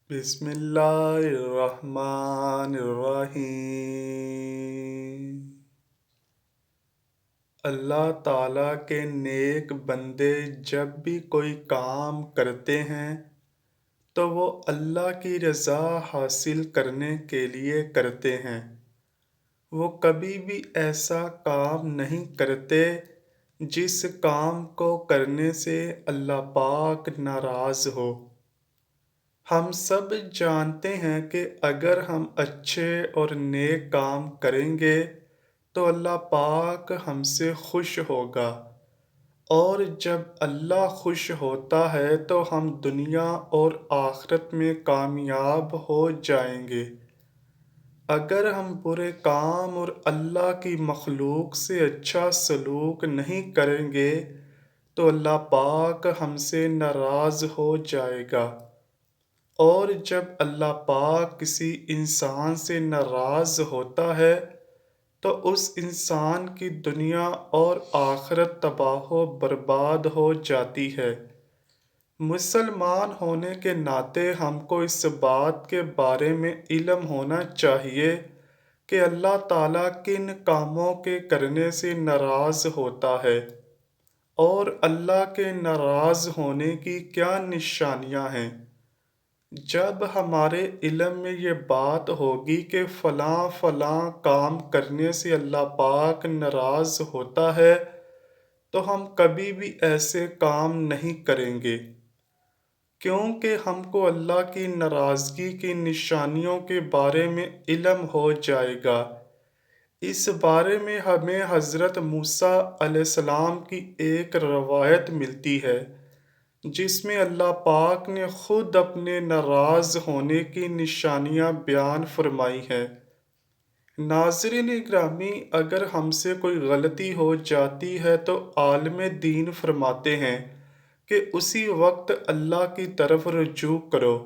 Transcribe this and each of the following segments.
بسم اللہ الرحمن الرحیم۔ اللہ تعالیٰ کے نیک بندے جب بھی کوئی کام کرتے ہیں تو وہ اللہ کی رضا حاصل کرنے کے لیے کرتے ہیں۔ وہ کبھی بھی ایسا کام نہیں کرتے جس کام کو کرنے سے اللہ پاک ناراض ہو۔ ہم سب جانتے ہیں کہ اگر ہم اچھے اور نیک کام کریں گے تو اللہ پاک ہم سے خوش ہوگا، اور جب اللہ خوش ہوتا ہے تو ہم دنیا اور آخرت میں کامیاب ہو جائیں گے۔ اگر ہم برے کام اور اللہ کی مخلوق سے اچھا سلوک نہیں کریں گے تو اللہ پاک ہم سے ناراض ہو جائے گا، اور جب اللہ پاک کسی انسان سے ناراض ہوتا ہے تو اس انسان کی دنیا اور آخرت تباہ و برباد ہو جاتی ہے۔ مسلمان ہونے کے ناطے ہم کو اس بات کے بارے میں علم ہونا چاہیے کہ اللہ تعالیٰ کن کاموں کے کرنے سے ناراض ہوتا ہے، اور اللہ کے ناراض ہونے کی کیا نشانیاں ہیں۔ جب ہمارے علم میں یہ بات ہوگی کہ فلاں فلاں کام کرنے سے اللہ پاک ناراض ہوتا ہے تو ہم کبھی بھی ایسے کام نہیں کریں گے، کیونکہ ہم کو اللہ کی ناراضگی کی نشانیوں کے بارے میں علم ہو جائے گا۔ اس بارے میں ہمیں حضرت موسیٰ علیہ السلام کی ایک روایت ملتی ہے جس میں اللہ پاک نے خود اپنے ناراض ہونے کی نشانیاں بیان فرمائی ہیں۔ ناظرین گرامی، اگر ہم سے کوئی غلطی ہو جاتی ہے تو عالم دین فرماتے ہیں کہ اسی وقت اللہ کی طرف رجوع کرو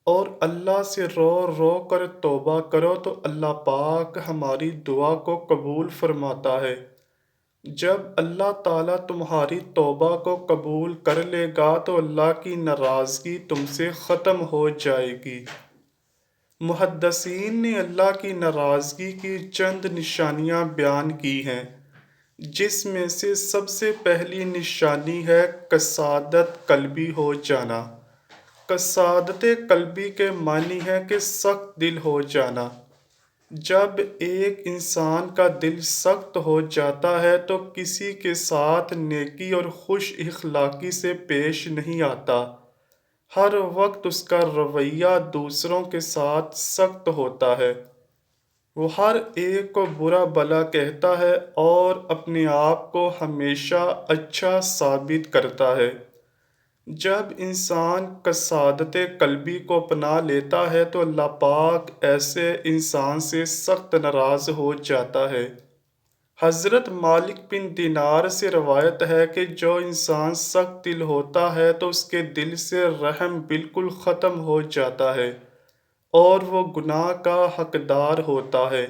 اور اللہ سے رو رو کر توبہ کرو تو اللہ پاک ہماری دعا کو قبول فرماتا ہے۔ جب اللہ تعالیٰ تمہاری توبہ کو قبول کر لے گا تو اللہ کی ناراضگی تم سے ختم ہو جائے گی۔ محدثین نے اللہ کی ناراضگی کی چند نشانیاں بیان کی ہیں، جس میں سے سب سے پہلی نشانی ہے کسادت قلبی ہو جانا۔ کسادت قلبی کے معنی ہے کہ سخت دل ہو جانا۔ جب ایک انسان کا دل سخت ہو جاتا ہے تو کسی کے ساتھ نیکی اور خوش اخلاقی سے پیش نہیں آتا، ہر وقت اس کا رویہ دوسروں کے ساتھ سخت ہوتا ہے۔ وہ ہر ایک کو برا بھلا کہتا ہے اور اپنے آپ کو ہمیشہ اچھا ثابت کرتا ہے۔ جب انسان کسادت قلبی کو اپنا لیتا ہے تو اللہ پاک ایسے انسان سے سخت ناراض ہو جاتا ہے۔ حضرت مالک بن دینار سے روایت ہے کہ جو انسان سخت دل ہوتا ہے تو اس کے دل سے رحم بالکل ختم ہو جاتا ہے اور وہ گناہ کا حقدار ہوتا ہے۔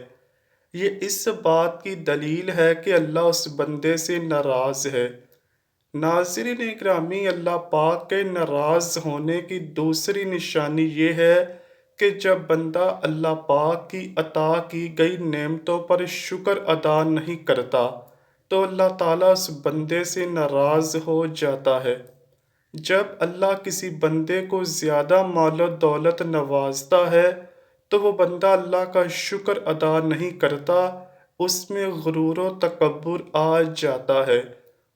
یہ اس بات کی دلیل ہے کہ اللہ اس بندے سے ناراض ہے۔ ناظرین اکرامی، اللہ پاک کے ناراض ہونے کی دوسری نشانی یہ ہے کہ جب بندہ اللہ پاک کی عطا کی گئی نعمتوں پر شکر ادا نہیں کرتا تو اللہ تعالیٰ اس بندے سے ناراض ہو جاتا ہے۔ جب اللہ کسی بندے کو زیادہ مال و دولت نوازتا ہے تو وہ بندہ اللہ کا شکر ادا نہیں کرتا، اس میں غرور و تکبر آ جاتا ہے۔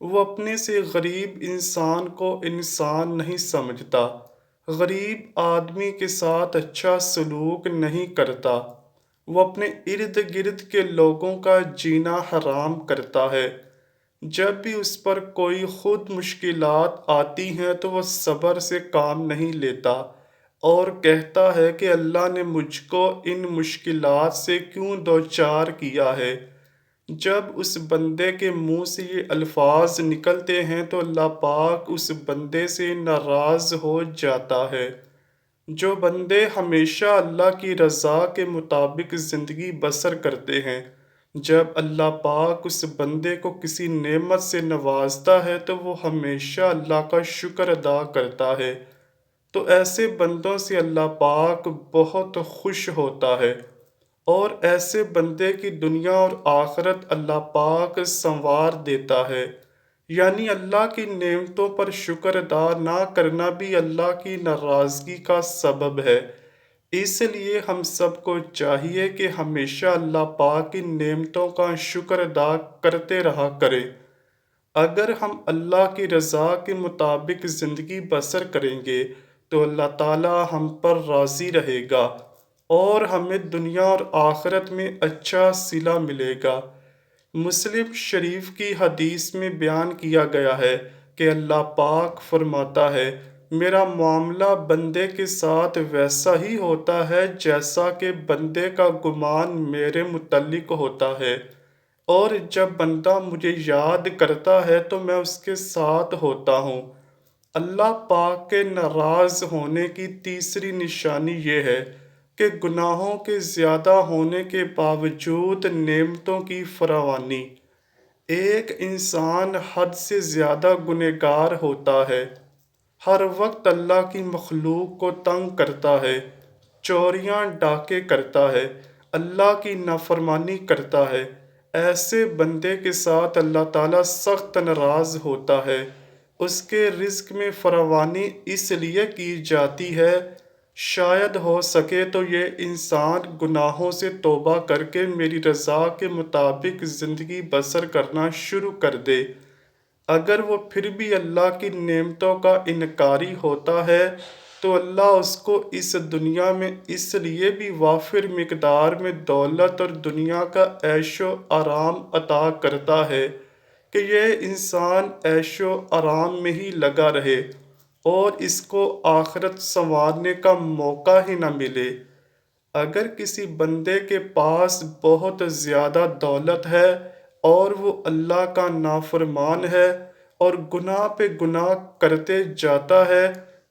وہ اپنے سے غریب انسان کو انسان نہیں سمجھتا، غریب آدمی کے ساتھ اچھا سلوک نہیں کرتا، وہ اپنے ارد گرد کے لوگوں کا جینا حرام کرتا ہے۔ جب بھی اس پر کوئی خود مشکلات آتی ہیں تو وہ صبر سے کام نہیں لیتا اور کہتا ہے کہ اللہ نے مجھ کو ان مشکلات سے کیوں دوچار کیا ہے۔ جب اس بندے کے منہ سے یہ الفاظ نکلتے ہیں تو اللہ پاک اس بندے سے ناراض ہو جاتا ہے۔ جو بندے ہمیشہ اللہ کی رضا کے مطابق زندگی بسر کرتے ہیں، جب اللہ پاک اس بندے کو کسی نعمت سے نوازتا ہے تو وہ ہمیشہ اللہ کا شکر ادا کرتا ہے۔ تو ایسے بندوں سے اللہ پاک بہت خوش ہوتا ہے، اور ایسے بندے کی دنیا اور آخرت اللہ پاک سنوار دیتا ہے۔ یعنی اللہ کی نعمتوں پر شکر ادا نہ کرنا بھی اللہ کی ناراضگی کا سبب ہے۔ اس لیے ہم سب کو چاہیے کہ ہمیشہ اللہ پاک کی نعمتوں کا شکر ادا کرتے رہا کریں۔ اگر ہم اللہ کی رضا کے مطابق زندگی بسر کریں گے تو اللہ تعالی ہم پر راضی رہے گا، اور ہمیں دنیا اور آخرت میں اچھا صلہ ملے گا۔ مسلم شریف کی حدیث میں بیان کیا گیا ہے کہ اللہ پاک فرماتا ہے، میرا معاملہ بندے کے ساتھ ویسا ہی ہوتا ہے جیسا کہ بندے کا گمان میرے متعلق ہوتا ہے، اور جب بندہ مجھے یاد کرتا ہے تو میں اس کے ساتھ ہوتا ہوں۔ اللہ پاک کے ناراض ہونے کی تیسری نشانی یہ ہے کہ گناہوں کے زیادہ ہونے کے باوجود نعمتوں کی فراوانی۔ ایک انسان حد سے زیادہ گنہگار ہوتا ہے، ہر وقت اللہ کی مخلوق کو تنگ کرتا ہے، چوریاں ڈاکے کرتا ہے، اللہ کی نافرمانی کرتا ہے۔ ایسے بندے کے ساتھ اللہ تعالیٰ سخت ناراض ہوتا ہے۔ اس کے رزق میں فراوانی اس لیے کی جاتی ہے، شاید ہو سکے تو یہ انسان گناہوں سے توبہ کر کے میری رضا کے مطابق زندگی بسر کرنا شروع کر دے۔ اگر وہ پھر بھی اللہ کی نعمتوں کا انکاری ہوتا ہے تو اللہ اس کو اس دنیا میں اس لیے بھی وافر مقدار میں دولت اور دنیا کا عیش و آرام عطا کرتا ہے کہ یہ انسان عیش و آرام میں ہی لگا رہے اور اس کو آخرت سنوارنے کا موقع ہی نہ ملے۔ اگر کسی بندے کے پاس بہت زیادہ دولت ہے اور وہ اللہ کا نافرمان ہے اور گناہ پہ گناہ کرتے جاتا ہے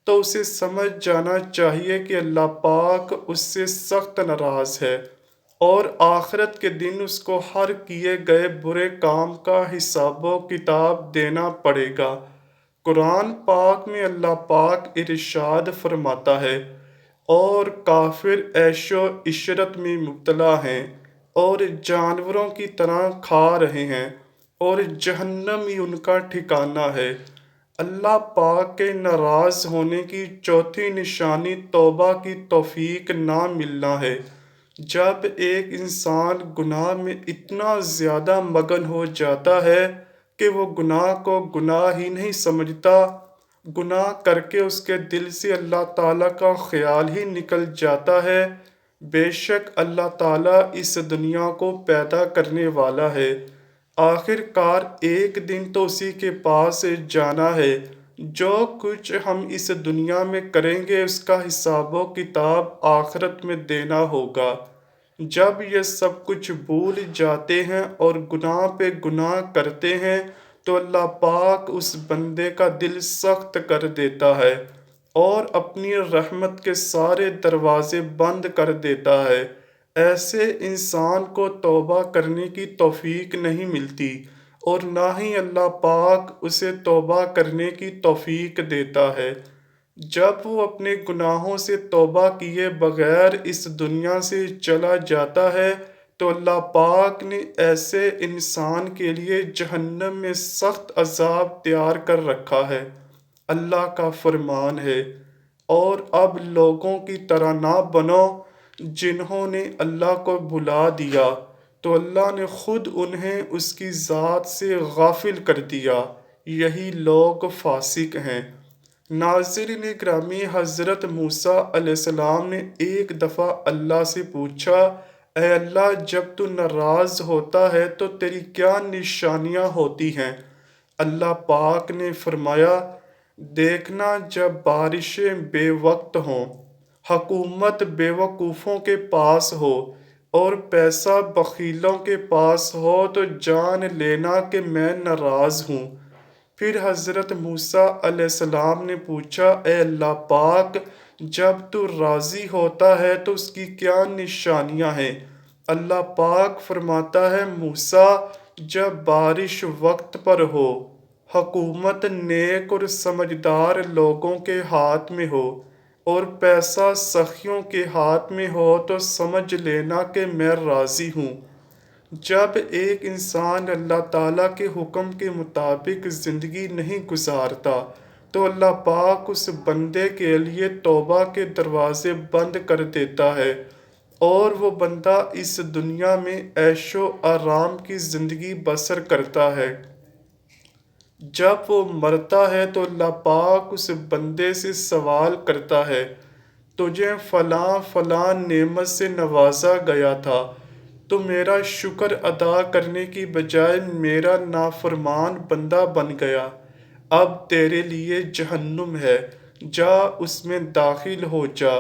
تو اسے سمجھ جانا چاہیے کہ اللہ پاک اس سے سخت ناراض ہے، اور آخرت کے دن اس کو ہر کیے گئے برے کام کا حساب و کتاب دینا پڑے گا۔ قرآن پاک میں اللہ پاک ارشاد فرماتا ہے، اور کافر عیش و عشرت میں مبتلا ہیں اور جانوروں کی طرح کھا رہے ہیں، اور جہنم ہی ان کا ٹھکانہ ہے۔ اللہ پاک کے ناراض ہونے کی چوتھی نشانی توبہ کی توفیق نہ ملنا ہے۔ جب ایک انسان گناہ میں اتنا زیادہ مگن ہو جاتا ہے کہ وہ گناہ کو گناہ ہی نہیں سمجھتا، گناہ کر کے اس کے دل سے اللہ تعالیٰ کا خیال ہی نکل جاتا ہے، بے شک اللہ تعالیٰ اس دنیا کو پیدا کرنے والا ہے، آخر کار ایک دن تو اسی کے پاس جانا ہے۔ جو کچھ ہم اس دنیا میں کریں گے اس کا حساب و کتاب آخرت میں دینا ہوگا۔ جب یہ سب کچھ بھول جاتے ہیں اور گناہ پہ گناہ کرتے ہیں تو اللہ پاک اس بندے کا دل سخت کر دیتا ہے اور اپنی رحمت کے سارے دروازے بند کر دیتا ہے۔ ایسے انسان کو توبہ کرنے کی توفیق نہیں ملتی، اور نہ ہی اللہ پاک اسے توبہ کرنے کی توفیق دیتا ہے۔ جب وہ اپنے گناہوں سے توبہ کیے بغیر اس دنیا سے چلا جاتا ہے تو اللہ پاک نے ایسے انسان کے لیے جہنم میں سخت عذاب تیار کر رکھا ہے۔ اللہ کا فرمان ہے، اور اب لوگوں کی طرح نہ بنو جنہوں نے اللہ کو بھلا دیا تو اللہ نے خود انہیں اس کی ذات سے غافل کر دیا، یہی لوگ فاسق ہیں۔ ناظرین گرامی، حضرت موسیٰ علیہ السلام نے ایک دفعہ اللہ سے پوچھا، اے اللہ، جب تو ناراض ہوتا ہے تو تیری کیا نشانیاں ہوتی ہیں؟ اللہ پاک نے فرمایا، دیکھنا جب بارشیں بے وقت ہوں، حکومت بے وقوفوں کے پاس ہو اور پیسہ بخیلوں کے پاس ہو تو جان لینا کہ میں ناراض ہوں۔ پھر حضرت موسیٰ علیہ السلام نے پوچھا، اے اللہ پاک، جب تو راضی ہوتا ہے تو اس کی کیا نشانیاں ہیں؟ اللہ پاک فرماتا ہے، موسیٰ، جب بارش وقت پر ہو، حکومت نیک اور سمجھدار لوگوں کے ہاتھ میں ہو، اور پیسہ سخیوں کے ہاتھ میں ہو تو سمجھ لینا کہ میں راضی ہوں۔ جب ایک انسان اللہ تعالیٰ کے حکم کے مطابق زندگی نہیں گزارتا تو اللہ پاک اس بندے کے لیے توبہ کے دروازے بند کر دیتا ہے، اور وہ بندہ اس دنیا میں عیش و آرام کی زندگی بسر کرتا ہے۔ جب وہ مرتا ہے تو اللہ پاک اس بندے سے سوال کرتا ہے، تجھے فلاں فلاں نعمت سے نوازا گیا تھا، تو میرا شکر ادا کرنے کی بجائے میرا نافرمان بندہ بن گیا، اب تیرے لیے جہنم ہے، جا اس میں داخل ہو جا،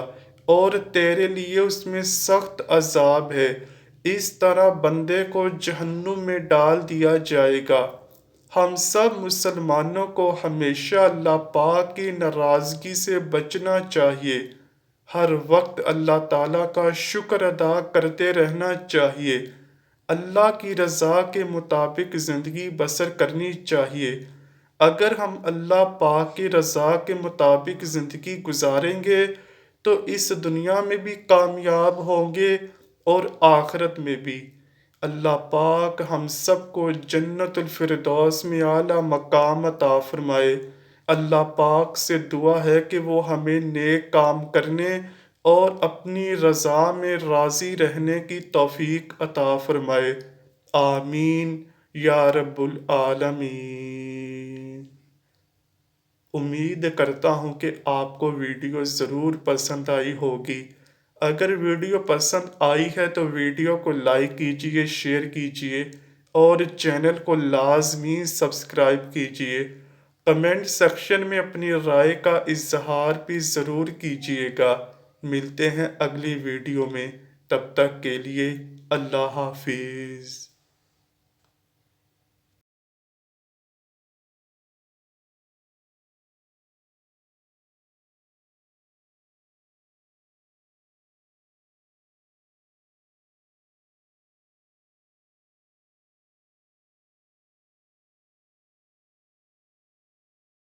اور تیرے لیے اس میں سخت عذاب ہے۔ اس طرح بندے کو جہنم میں ڈال دیا جائے گا۔ ہم سب مسلمانوں کو ہمیشہ اللہ پاک کی ناراضگی سے بچنا چاہیے، ہر وقت اللہ تعالیٰ کا شکر ادا کرتے رہنا چاہیے، اللہ کی رضا کے مطابق زندگی بسر کرنی چاہیے۔ اگر ہم اللہ پاک کی رضا کے مطابق زندگی گزاریں گے تو اس دنیا میں بھی کامیاب ہوں گے اور آخرت میں بھی۔ اللہ پاک ہم سب کو جنت الفردوس میں اعلیٰ مقام عطا فرمائے۔ اللہ پاک سے دعا ہے کہ وہ ہمیں نیک کام کرنے اور اپنی رضا میں راضی رہنے کی توفیق عطا فرمائے۔ آمین یا رب العالمین۔ امید کرتا ہوں کہ آپ کو ویڈیو ضرور پسند آئی ہوگی۔ اگر ویڈیو پسند آئی ہے تو ویڈیو کو لائک کیجئے، شیئر کیجئے اور چینل کو لازمی سبسکرائب کیجئے۔ کمنٹ سیکشن میں اپنی رائے کا اظہار بھی ضرور کیجئے گا۔ ملتے ہیں اگلی ویڈیو میں، تب تک کے لیے اللہ حافظ۔